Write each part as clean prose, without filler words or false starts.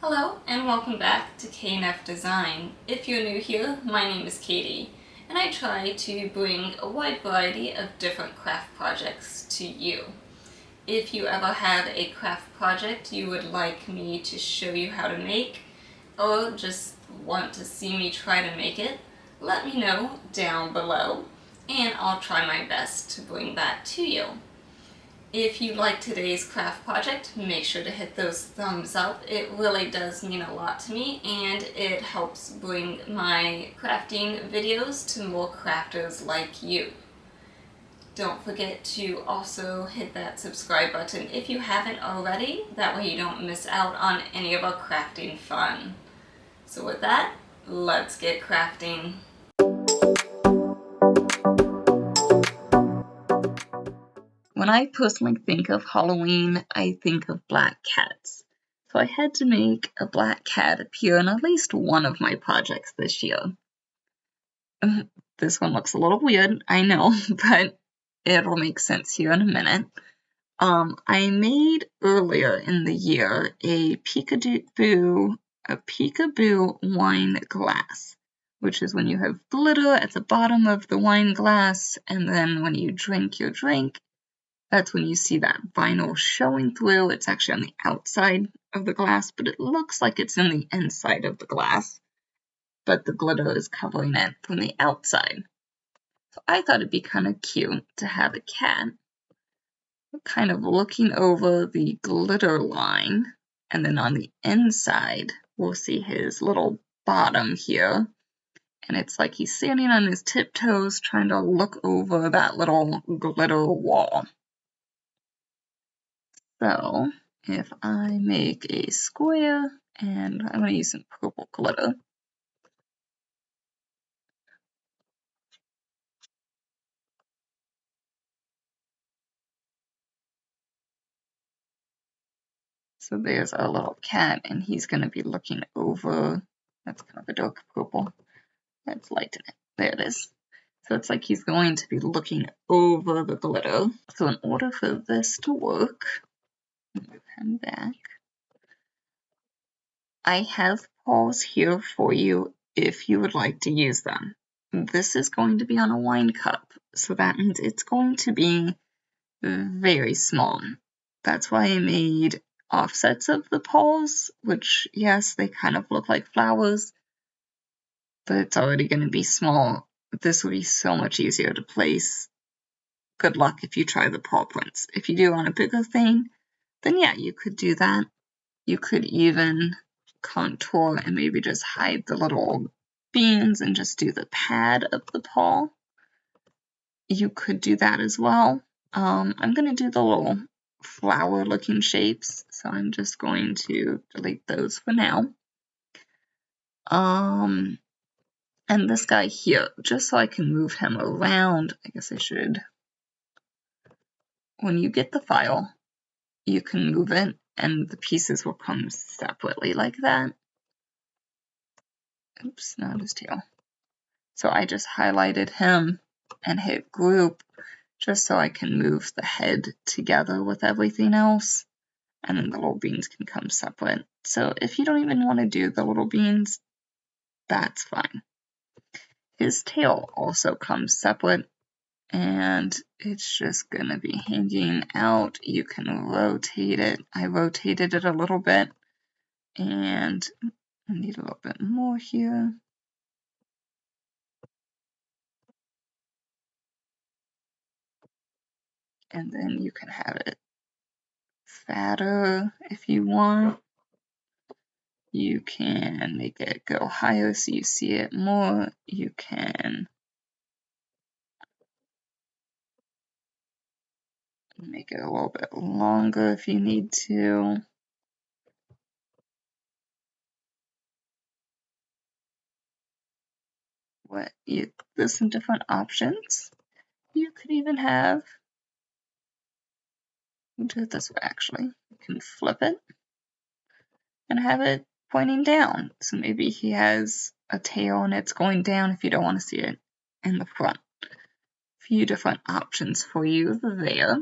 Hello and welcome back to KNF Design. If you're new here, my name is Katie, and I try to bring a wide variety of different craft projects to you. If you ever have a craft project you would like me to show you how to make, or just want to see me try to make it, let me know down below, and I'll try my best to bring that to you. If you like today's craft project, make sure to hit those thumbs up. It really does mean a lot to me, and it helps bring my crafting videos to more crafters like you. Don't forget to also hit that subscribe button if you haven't already. That way you don't miss out on any of our crafting fun. So with that, let's get crafting. When I personally think of Halloween, I think of black cats. So I had to make a black cat appear in at least one of my projects this year. This one looks a little weird, I know, but it'll make sense here in a minute. I made earlier in the year a peekaboo wine glass, which is when you have glitter at the bottom of the wine glass, and then when you drink your drink, that's when you see that vinyl showing through. It's actually on the outside of the glass, but it looks like it's in the inside of the glass, but the glitter is covering it from the outside. So I thought it'd be kind of cute to have a cat kind of looking over the glitter line, and then on the inside we'll see his little bottom here, and it's like he's standing on his tiptoes trying to look over that little glitter wall. So if I make a square, and I'm going to use some purple glitter. So there's our little cat, and he's going to be looking over. That's kind of a dark purple. Let's lighten it. There it is. So it's like he's going to be looking over the glitter. So in order for this to work, move him back. I have paws here for you if you would like to use them. This is going to be on a wine cup, so that means it's going to be very small. That's why I made offsets of the paws, which, yes, they kind of look like flowers, but it's already going to be small. This will be so much easier to place. Good luck if you try the paw prints. If you do on a bigger thing, then yeah, you could do that. You could even contour and maybe just hide the little beans and just do the pad of the paw. You could do that as well. I'm going to do the little flower looking shapes, so I'm just going to delete those for now. And this guy here, just so I can move him around, I guess I should. When you get the file, you can move it, and the pieces will come separately like that. Oops, not his tail. So I just highlighted him and hit group just so I can move the head together with everything else, and then the little beans can come separate. So if you don't even want to do the little beans, that's fine. His tail also comes separate, and it's just gonna be hanging out. You can rotate it. I rotated it a little bit, and I need a little bit more here. And then you can have it fatter if you want. You can make it go higher so you see it more. You can make it a little bit longer if you need to. There's some different options. You could even have, we'll do it this way actually. You can flip it and have it pointing down. So maybe he has a tail and it's going down if you don't want to see it in the front. A few different options for you there.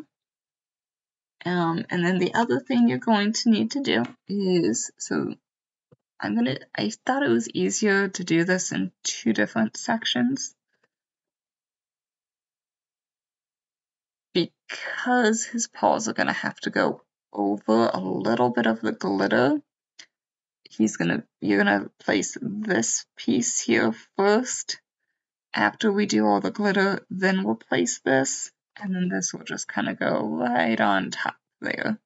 And then the other thing you're going to need to do is, so I thought it was easier to do this in 2 different sections because his paws are gonna have to go over a little bit of the glitter. You're gonna place this piece here first. After we do all the glitter, then we'll place this, and then this will just kind of go right on top there.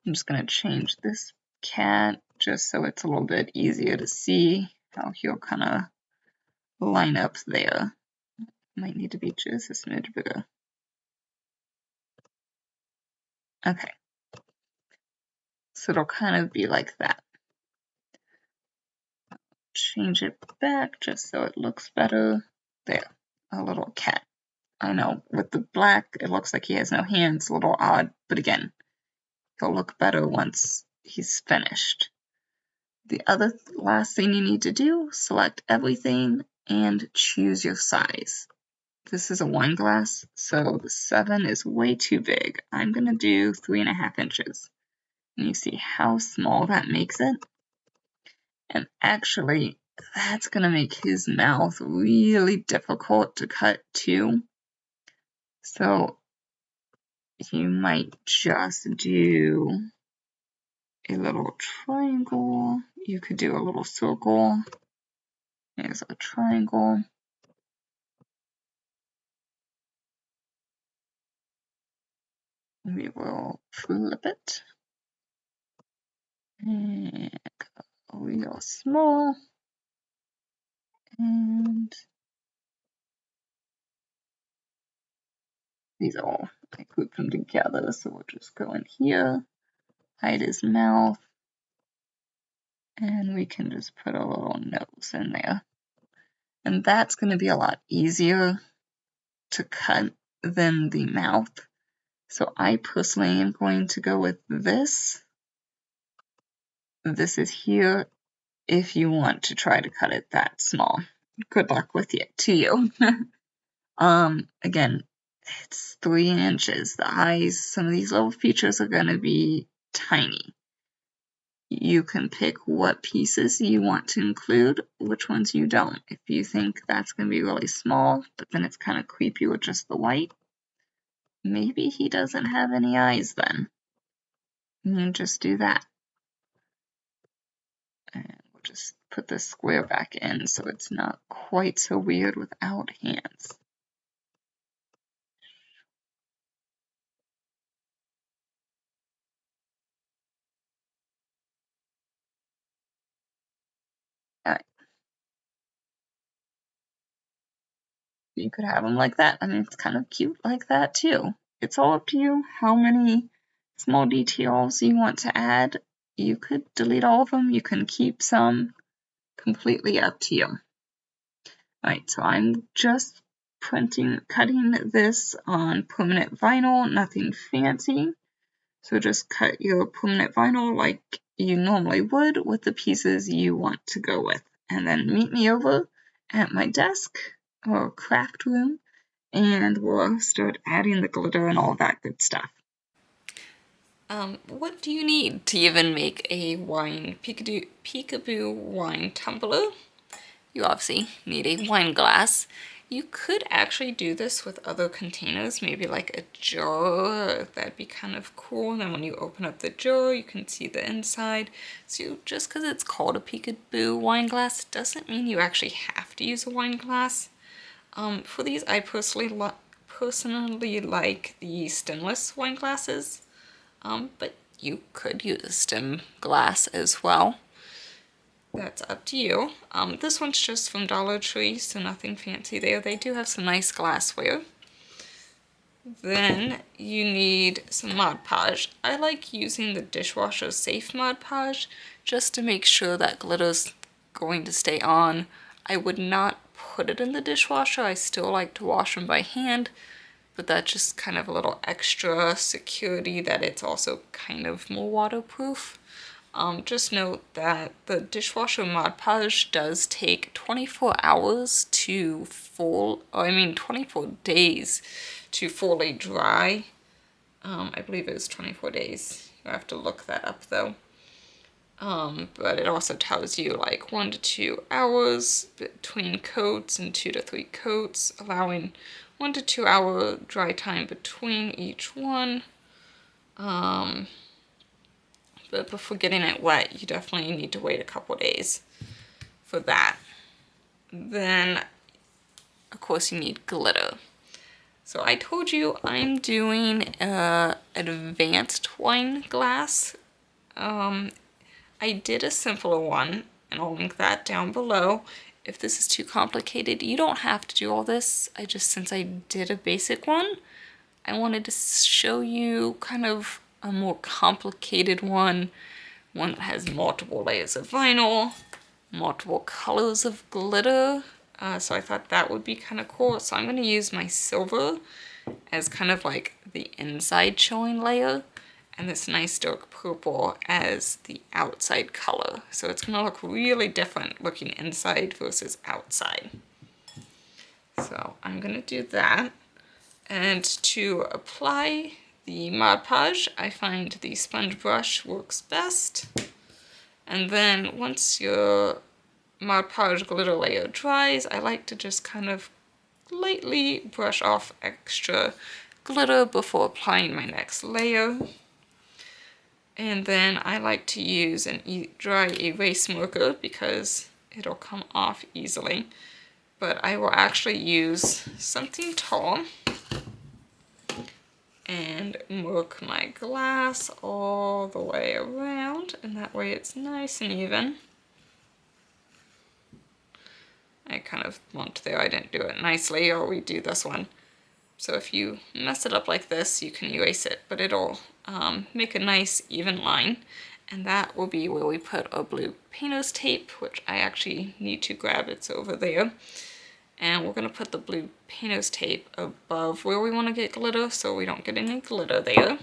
I'm just gonna change this cat just so it's a little bit easier to see how he'll kind of line up there. Might need to be just a smidge bigger. Okay. So it'll kind of be like that. Change it back just so it looks better. There, a little cat. I know, with the black, it looks like he has no hands, a little odd, but again, he'll look better once he's finished. The last thing you need to do, select everything and choose your size. This is a wine glass, so the 7 is way too big. I'm gonna do 3.5 inches. And you see how small that makes it? And actually, that's gonna make his mouth really difficult to cut too. So you might just do a little triangle. You could do a little circle. There's a triangle. We will flip it. And go real small. And these all, I group them together, so we'll just go in here, hide his mouth, and we can just put a little nose in there. And that's going to be a lot easier to cut than the mouth. So I personally am going to go with this. This is here if you want to try to cut it that small. Good luck with it to you. Again, it's 3 inches. The eyes, some of these little features are going to be tiny. You can pick what pieces you want to include, which ones you don't. If you think that's going to be really small, but then it's kind of creepy with just the white, maybe he doesn't have any eyes then. You just do that. And we'll just put this square back in so it's not quite so weird without hands. Alright. You could have them like that. I mean, it's kind of cute like that too. It's all up to you how many small details you want to add. You could delete all of them. You can keep some. Completely up to you. Alright, so I'm just cutting this on permanent vinyl, nothing fancy. So just cut your permanent vinyl like you normally would with the pieces you want to go with. And then meet me over at my desk or craft room and we'll start adding the glitter and all that good stuff. What do you need to even make a peekaboo wine tumbler? You obviously need a wine glass. You could actually do this with other containers, maybe like a jar. That'd be kind of cool. And then when you open up the jar, you can see the inside. So just because it's called a peekaboo wine glass doesn't mean you actually have to use a wine glass. For these, I personally like the stemless wine glasses, but you could use a stem glass as well. That's up to you. This one's just from Dollar Tree, so nothing fancy there. They do have some nice glassware. Then you need some Mod Podge. I like using the dishwasher safe Mod Podge just to make sure that glitter's going to stay on. I would not put it in the dishwasher. I still like to wash them by hand, but that's just kind of a little extra security that it's also kind of more waterproof. Just note that the dishwasher Mod Podge does take 24 days to fully dry. I believe it was 24 days. You have to look that up though. But it also tells you like 1 to 2 hours between coats and 2 to 3 coats, allowing 1 to 2 hour dry time between each one. But before getting it wet, you definitely need to wait a couple days for that. Then, of course, you need glitter. So I told you I'm doing an advanced wine glass. I did a simpler one, and I'll link that down below. If this is too complicated, you don't have to do all this. Since I did a basic one, I wanted to show you kind of a more complicated one that has multiple layers of vinyl, multiple colors of glitter. So I thought that would be kind of cool. So I'm going to use my silver as kind of like the inside showing layer, and this nice dark purple as the outside color. So it's going to look really different looking inside versus outside. So I'm going to do that. And to apply the Mod Podge, I find the sponge brush works best. And then once your Mod Podge glitter layer dries, I like to just kind of lightly brush off extra glitter before applying my next layer. And then I like to use an dry erase marker because it'll come off easily. But I will actually use something tall and mark my glass all the way around, and that way it's nice and even. I kind of lumped there, I didn't do it nicely, or we do this one. So if you mess it up like this, you can erase it, but it'll make a nice even line. And that will be where we put our blue painter's tape, which I actually need to grab, it's over there. And we're going to put the blue painter's tape above where we want to get glitter so we don't get any glitter there.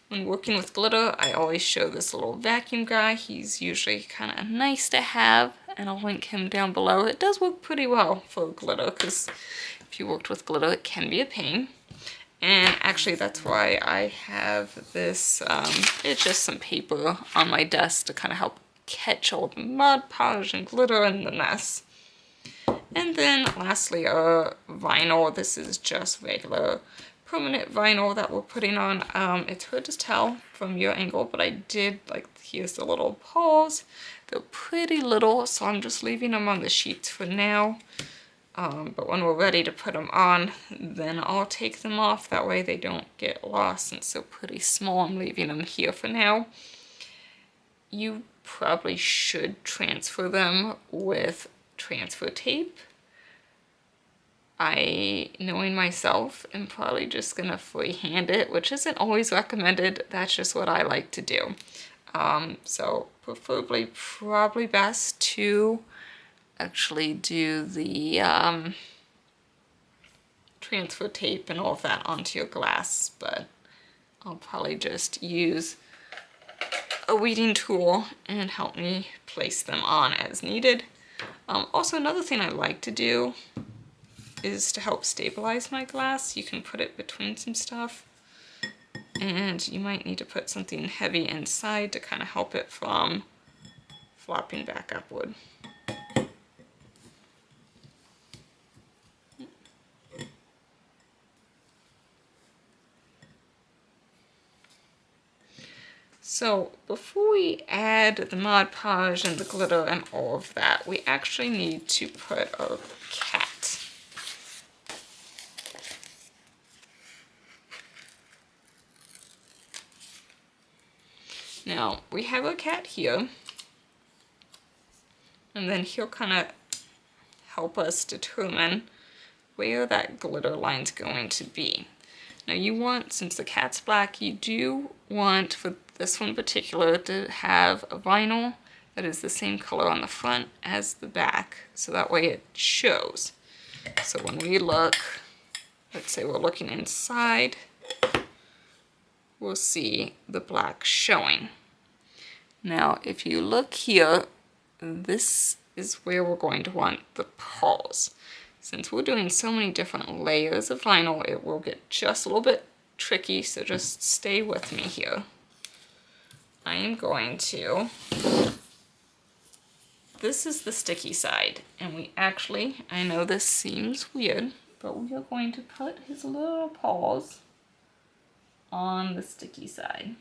When working with glitter, I always show this little vacuum guy. He's usually kind of nice to have, and I'll link him down below. It does work pretty well for glitter because if you worked with glitter, it can be a pain. And actually, that's why I have this, it's just some paper on my desk to kind of help catch all the Mod Podge and glitter in the mess. And then lastly, vinyl. This is just regular permanent vinyl that we're putting on. It's hard to tell from your angle, but I did, like, here's the little paws. They're pretty little, so I'm just leaving them on the sheets for now. But when we're ready to put them on, then I'll take them off. That way they don't get lost since they're pretty small. I'm leaving them here for now. You probably should transfer them with transfer tape. Knowing myself, am probably just gonna freehand it, which isn't always recommended. That's just what I like to do. So preferably, probably best to actually do the transfer tape and all of that onto your glass, but I'll probably just use a weeding tool and help me place them on as needed. Also, another thing I like to do is to help stabilize my glass. You can put it between some stuff, and you might need to put something heavy inside to kind of help it from flopping back upward. So before we add the Mod Podge and the glitter and all of that, we actually need to put our cat. Now, we have a cat here, and then he'll kind of help us determine where that glitter line's going to be. Now you want, since the cat's black, you do want, for this one in particular, to have a vinyl that is the same color on the front as the back, so that way it shows. So when we look, let's say we're looking inside, we'll see the black showing. Now, if you look here, this is where we're going to want the paws. Since we're doing so many different layers of vinyl, it will get just a little bit tricky, so just stay with me here. I am going to, this is the sticky side, and we actually, I know this seems weird, but we are going to put his little paws on the sticky side.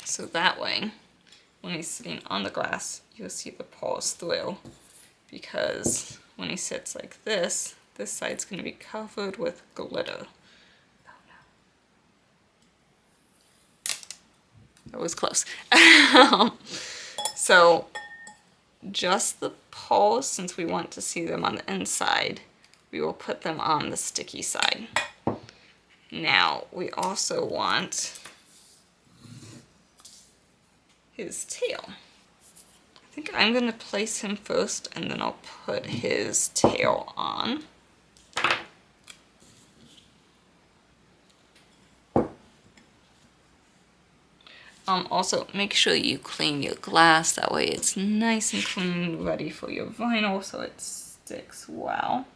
So that way, when he's sitting on the glass, you'll see the paws through, because when he sits like this side's going to be covered with glitter. That was close. So just the paws, since we want to see them on the inside, we will put them on the sticky side. Now we also want his tail. I think I'm going to place him first, and then I'll put his tail on. Also, make sure you clean your glass, that way it's nice and clean, ready for your vinyl so it sticks well.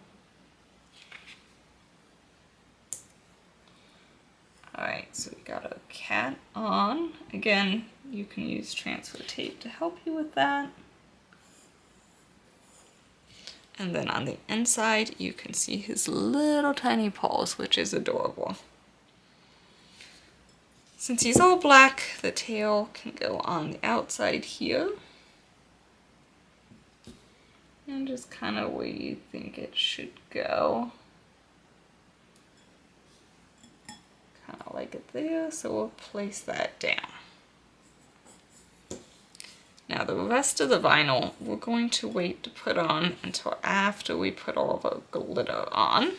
Alright, so we got our cat on. Again, you can use transfer tape to help you with that. And then on the inside, you can see his little tiny paws, which is adorable. Since he's all black, the tail can go on the outside here. And just kind of where you think it should go. Kind of like it there, so we'll place that down. Now the rest of the vinyl, we're going to wait to put on until after we put all the glitter on.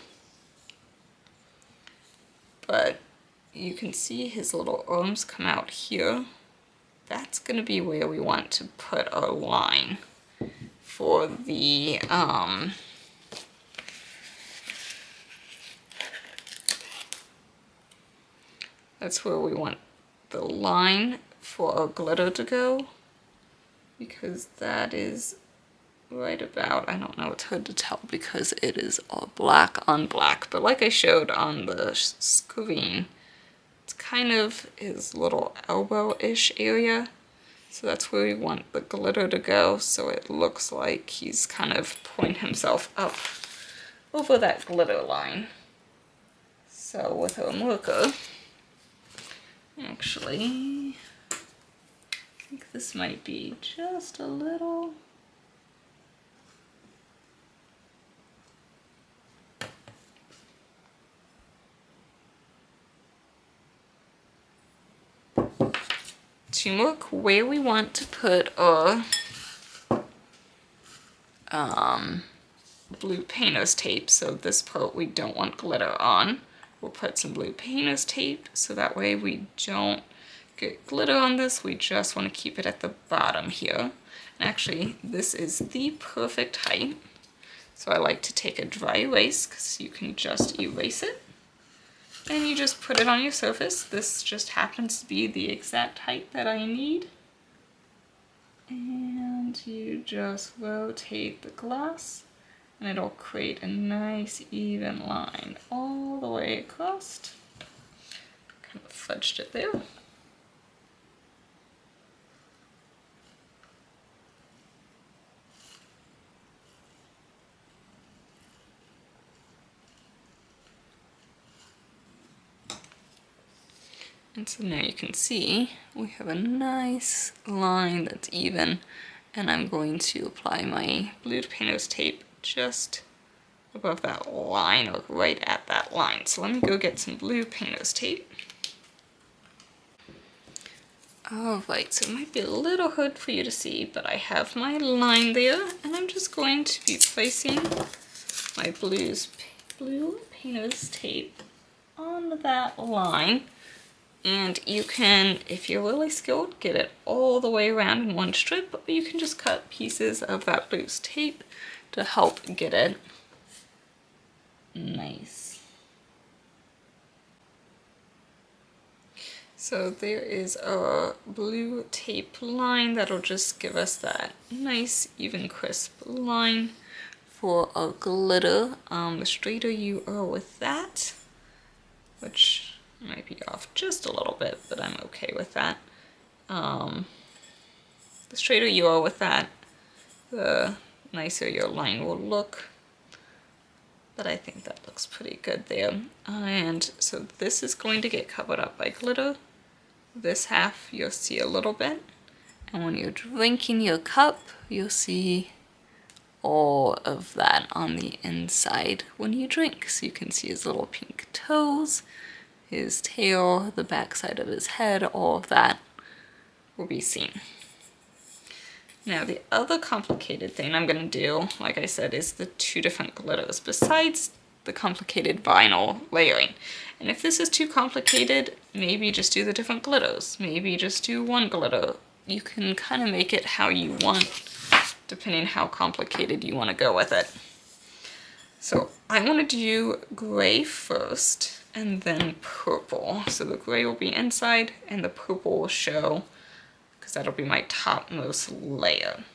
But you can see his little arms come out here. That's going to be where we want to put our line for the that's where we want the line for our glitter to go, because that is right about, I don't know, it's hard to tell because it is all black on black, but like I showed on the screen, it's kind of his little elbow-ish area. So that's where we want the glitter to go, so it looks like he's kind of pouring himself up over that glitter line. So with our marker, actually, I think this might be just a little. To mark where we want to put our blue painter's tape, so this part we don't want glitter on, we'll put some blue painter's tape so that way we don't get glitter on this, we just want to keep it at the bottom here. And actually, this is the perfect height, so I like to take a dry erase because you can just erase it. And you just put it on your surface. This just happens to be the exact height that I need. And you just rotate the glass and it'll create a nice even line all the way across. Kind of fudged it there. And so now you can see we have a nice line that's even, and I'm going to apply my blue painter's tape just above that line, or right at that line. So let me go get some blue painter's tape. Alright, so it might be a little hard for you to see, but I have my line there, and I'm just going to be placing my blue painter's tape on that line. And you can, if you're really skilled, get it all the way around in one strip, or you can just cut pieces of that loose tape to help get it nice. So there is a blue tape line that'll just give us that nice, even, crisp line for our glitter. The straighter you are with that, which might be off just a little bit, but I'm okay with that. The straighter you are with that, the nicer your line will look. But I think that looks pretty good there. And so this is going to get covered up by glitter. This half you'll see a little bit. And when you're drinking your cup, you'll see all of that on the inside when you drink. So you can see his little pink toes, his tail, the backside of his head, all of that will be seen. Now the other complicated thing I'm going to do, like I said, is the two different glitters besides the complicated vinyl layering. And if this is too complicated, maybe just do the different glitters. Maybe just do one glitter. You can kind of make it how you want, depending how complicated you want to go with it. So I want to do gray first and then purple. So the gray will be inside and the purple will show, because that'll be my topmost layer.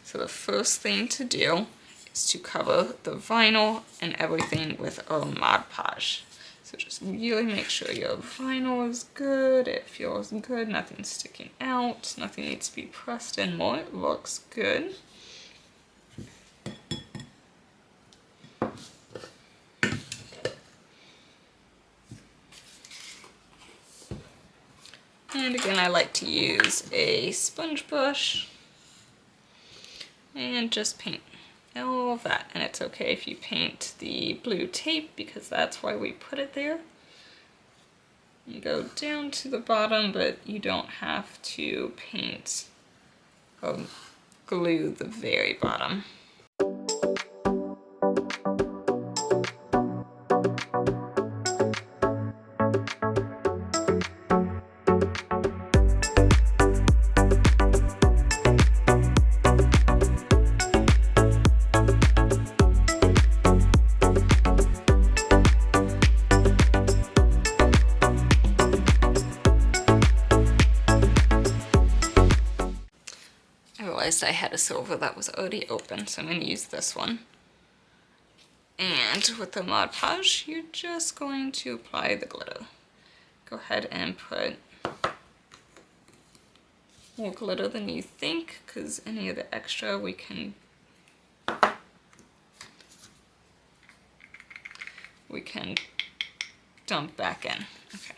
So the first thing to do is to cover the vinyl and everything with our Mod Podge. So just really make sure your vinyl is good, it feels good, nothing's sticking out, nothing needs to be pressed in more, it looks good. And again, I like to use a sponge brush and just paint all of that. And it's okay if you paint the blue tape because that's why we put it there. You go down to the bottom, but you don't have to paint or glue the very bottom. I had a silver that was already open, so I'm going to use this one. And with the Mod Podge, you're just going to apply the glitter. Go ahead and put more glitter than you think, because any of the extra we can dump back in. Okay.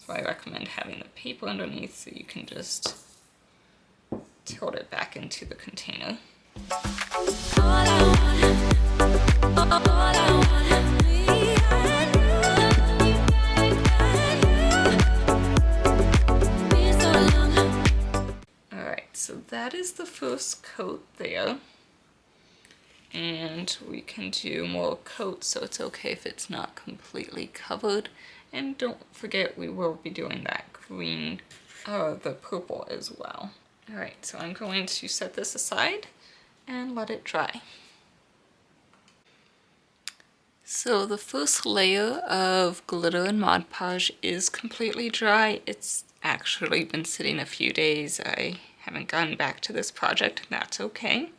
So I recommend having the paper underneath so you can just tilt it back into the container. Alright, so that is the first coat there. And we can do more coats, so it's okay if it's not completely covered. And don't forget, we will be doing that green, the purple as well. All right, so I'm going to set this aside and let it dry. So the first layer of glitter and Mod Podge is completely dry. It's actually been sitting a few days. I haven't gotten back to this project, and that's okay.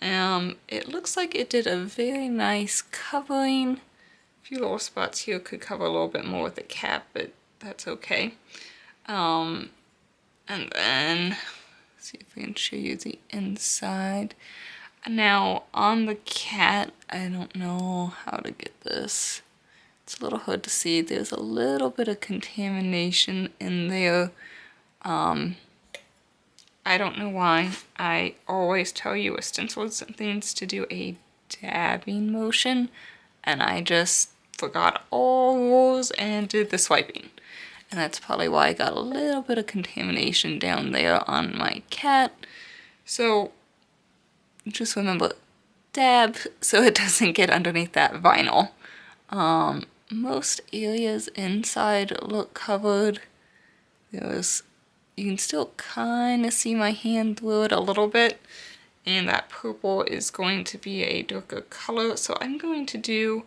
It looks like it did a very nice covering. A few little spots here could cover a little bit more with the cap, but that's okay. And then, see if we can show you the inside. Now, on the cat, I don't know how to get this. It's a little hard to see. There's a little bit of contamination in there. I don't know why. I always tell you with stencils and things to do a dabbing motion, and I just forgot all rules and did the swiping. And that's probably why I got a little bit of contamination down there on my cat. So just remember, dab so it doesn't get underneath that vinyl. Most areas inside look covered. You can still kind of see my hand through it a little bit. And that purple is going to be a darker color. So I'm going to do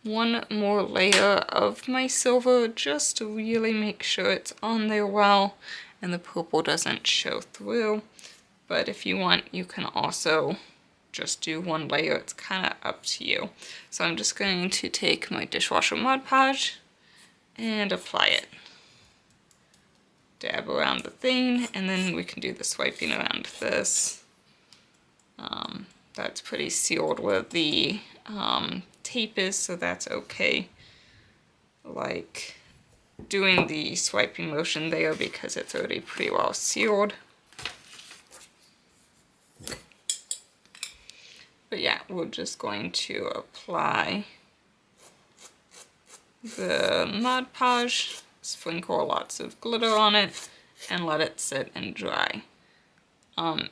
one more layer of my silver just to really make sure it's on there well and the purple doesn't show through. But if you want, you can also just do one layer. It's kind of up to you. So I'm just going to take my dishwasher Mod Podge and apply it. Dab around the thing, and then we can do the swiping around this. That's pretty sealed where the tape is, so that's okay. Like doing the swiping motion there because it's already pretty well sealed. But yeah, we're just going to apply the Mod Podge, sprinkle lots of glitter on it, and let it sit and dry.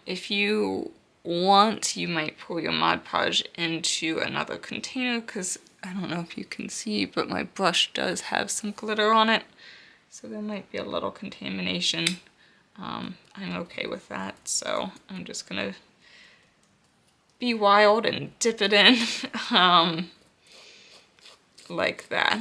If you want, you might pour your Mod Podge into another container because I don't know if you can see, but my brush does have some glitter on it. So there might be a little contamination. I'm okay with that, so I'm just gonna be wild and dip it in like that.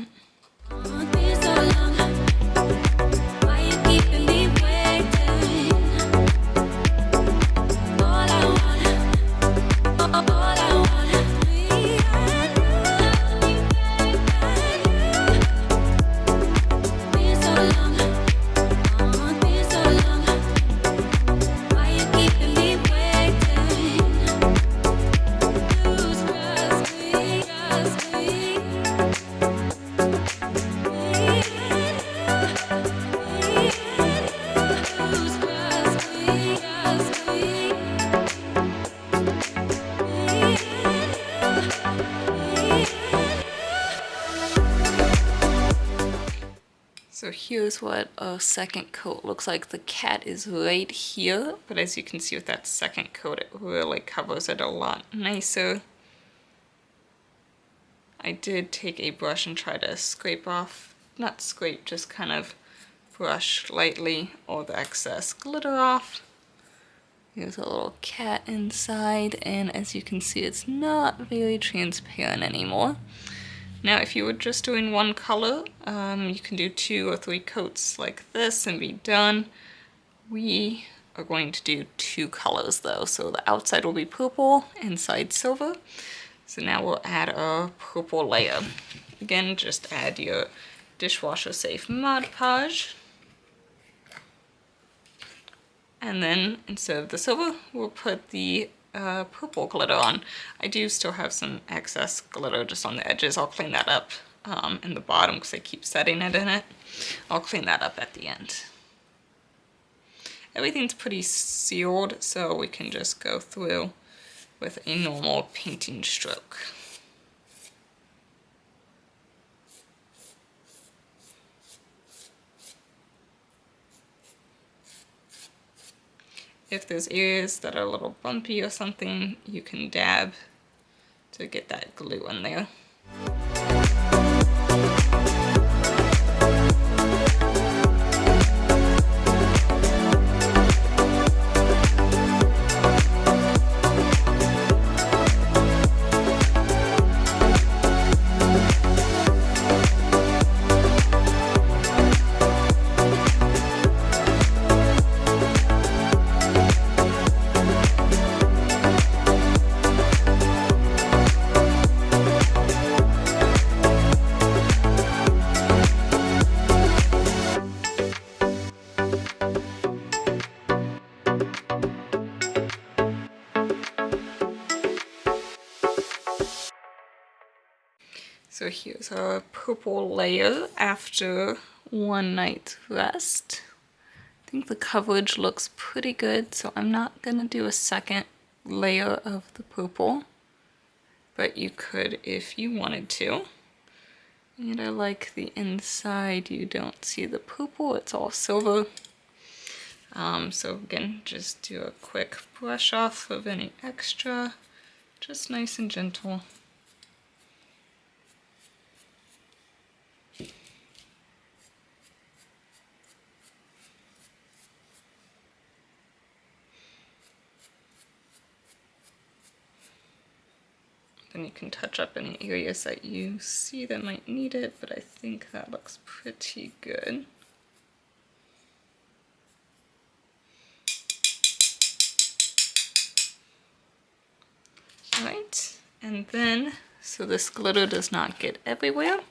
So here's what a second coat looks like. The cat is right here, but as you can see with that second coat, it really covers it a lot nicer. I did take a brush and try to scrape off, not scrape, just kind of brush lightly all the excess glitter off. Here's a little cat inside, and as you can see, it's not very transparent anymore. Now, if you were just doing one color, you can do 2 or 3 coats like this and be done. We are going to do 2 colors though. So the outside will be purple, inside silver. So now we'll add a purple layer. Again, just add your dishwasher safe Mod Podge. And then instead of the silver, we'll put the purple glitter on. I do still have some excess glitter just on the edges. I'll clean that up in the bottom because I keep setting it in it. I'll clean that up at the end. Everything's pretty sealed, so we can just go through with a normal painting stroke. If there's areas that are a little bumpy or something, you can dab to get that glue in there. So here's our purple layer after one night's rest. I think the coverage looks pretty good, so I'm not gonna do a second layer of the purple, but you could if you wanted to. And I like the inside. You don't see the purple, it's all silver. So again, just do a quick brush off of any extra, just nice and gentle. Then you can touch up any areas that you see that might need it, but I think that looks pretty good. Alright, and then, so this glitter does not get everywhere,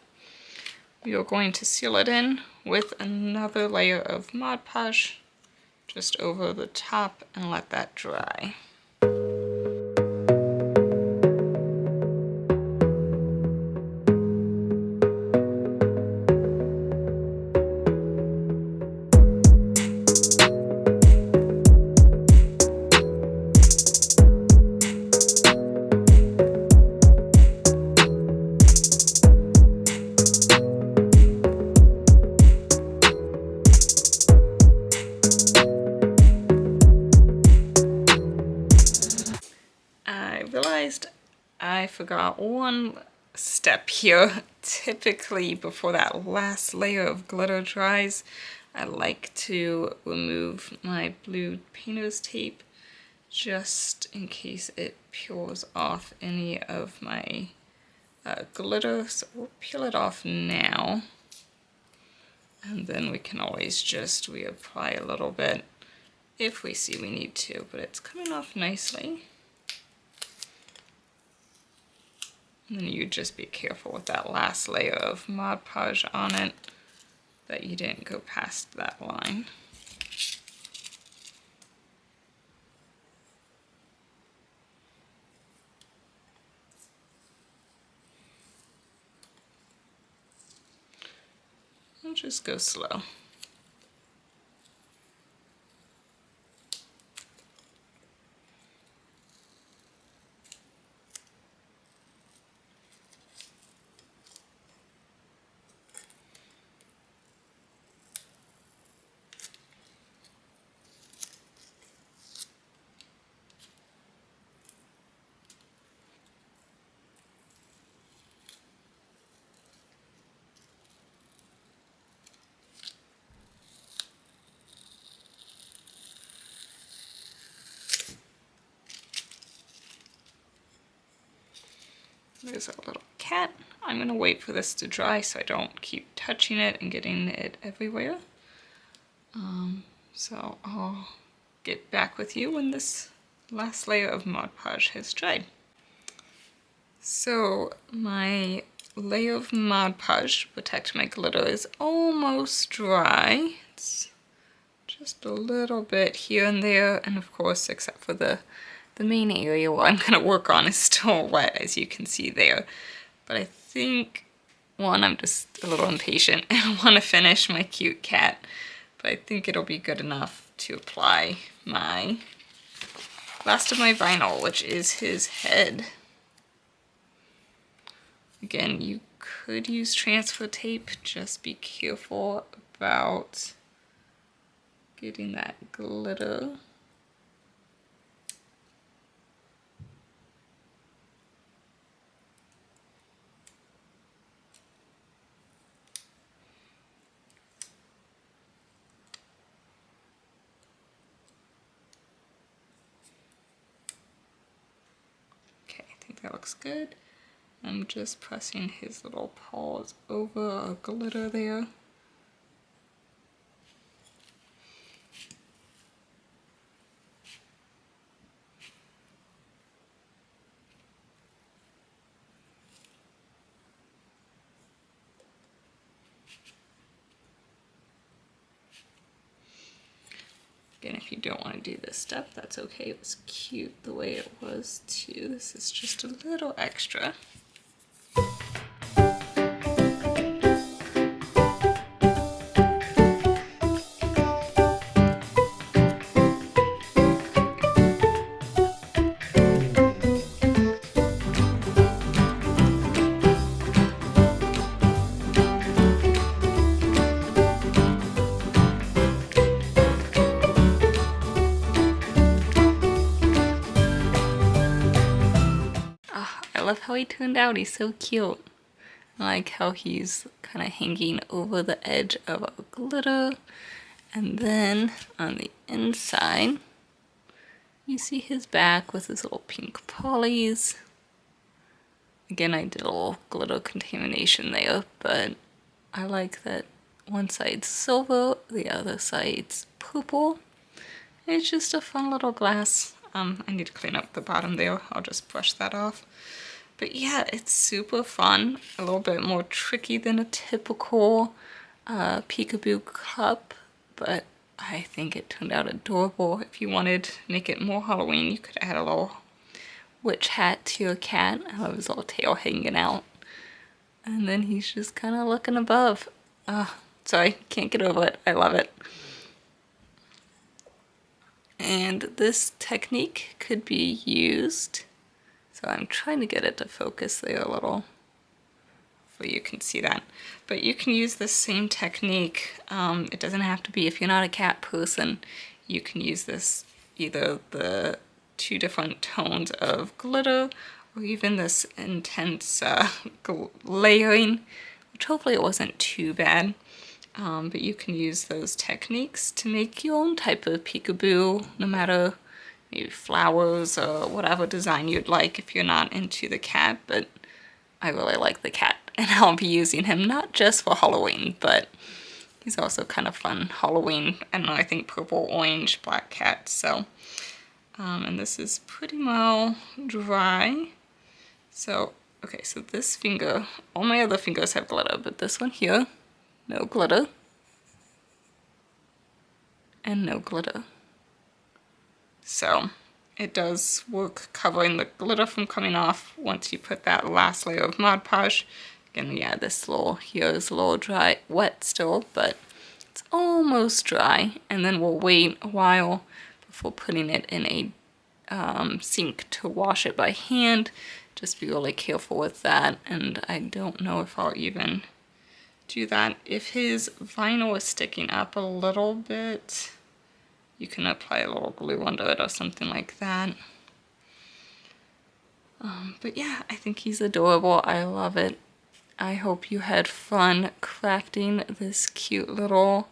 we are going to seal it in with another layer of Mod Podge just over the top and let that dry. I forgot one step here. Typically, before that last layer of glitter dries, I like to remove my blue painter's tape just in case it peels off any of my glitter. So we'll peel it off now. And then we can always just reapply a little bit if we see we need to, but it's coming off nicely. And then you just be careful with that last layer of Mod Podge on it, that you didn't go past that line. And just go slow. There's a little cat. I'm gonna wait for this to dry so I don't keep touching it and getting it everywhere. So I'll get back with you when this last layer of Mod Podge has dried. So my layer of Mod Podge to protect my glitter is almost dry. It's just a little bit here and there, and of course, except for the main area where I'm gonna work on is still wet, as you can see there. But I think, one, I'm just a little impatient and I wanna finish my cute cat, but I think it'll be good enough to apply my last of my vinyl, which is his head. Again, you could use transfer tape, just be careful about getting that glitter. Okay, I think that looks good. I'm just pressing his little paws over a glitter there. Again, if you don't want to do this step, that's okay. It was cute the way it was too. This is just a little extra. how he turned out. He's so cute. I like how he's kind of hanging over the edge of our glitter. And then on the inside, you see his back with his little pink polys. Again, I did a little glitter contamination there, but I like that one side's silver, the other side's purple. It's just a fun little glass. I need to clean up the bottom there. I'll just brush that off. But yeah, it's super fun. A little bit more tricky than a typical peekaboo cup, but I think it turned out adorable. If you wanted to make it more Halloween, you could add a little witch hat to your cat. I have his little tail hanging out. And then he's just kind of looking above. Sorry, can't get over it. I love it. And this technique could be used, so I'm trying to get it to focus there a little so you can see that. But you can use the same technique. It doesn't have to be, if you're not a cat person, you can use this, either the 2 different tones of glitter or even this intense layering, which hopefully it wasn't too bad. But you can use those techniques to make your own type of peekaboo, no matter maybe flowers or whatever design you'd like if you're not into the cat. But I really like the cat, and I'll be using him not just for Halloween, but he's also kind of fun Halloween. I don't know, I think purple, orange, black cat. So, and this is pretty well dry. So, okay, so this finger, all my other fingers have glitter, but this one here, no glitter, and no glitter. So it does work covering the glitter from coming off once you put that last layer of Mod Podge. Again, yeah, this little here is a little dry, wet still, but it's almost dry. And then we'll wait a while before putting it in a sink to wash it by hand. Just be really careful with that, and I don't know if I'll even do that. If his vinyl is sticking up a little bit, you can apply a little glue under it or something like that. But yeah, I think he's adorable. I love it. I hope you had fun crafting this cute little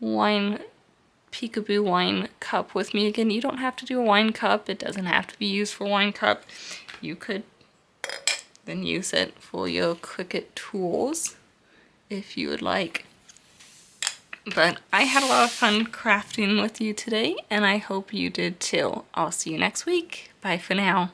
peekaboo wine cup with me. Again, you don't have to do a wine cup. It doesn't have to be used for a wine cup. You could then use it for your Cricut tools if you would like. But I had a lot of fun crafting with you today, and I hope you did too. I'll see you next week. Bye for now.